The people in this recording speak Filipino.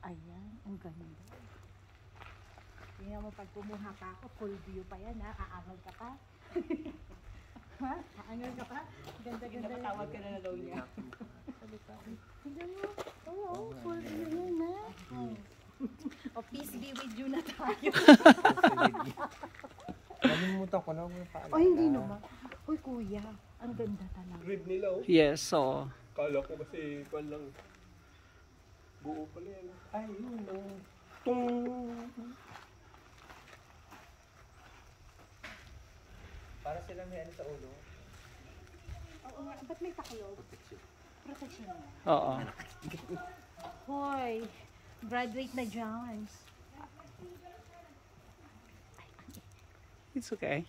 Ayan, ang ganda. Tingnan mo pag kumuha pa ako, full view pa yan ha. Aangal ka pa. Ha? Aangal ka pa? Ganda-ganda. Napatawag ka na na daw niya. Tingnan mo. Oo, full view yan ha. O peace be with you na tayo. Nalimutan ko na kung paano. O hindi naman. Uy kuya, ang ganda talaga. Grid nila oh. Yes, so Kala ko kasi kwan lang. Buo pala yan. Ay, yun ang tung. Para sila may ano sa ulo. Oo nga, ba't may taklob? Protection na. oo. Hoy, graduate na dyan. It's okay.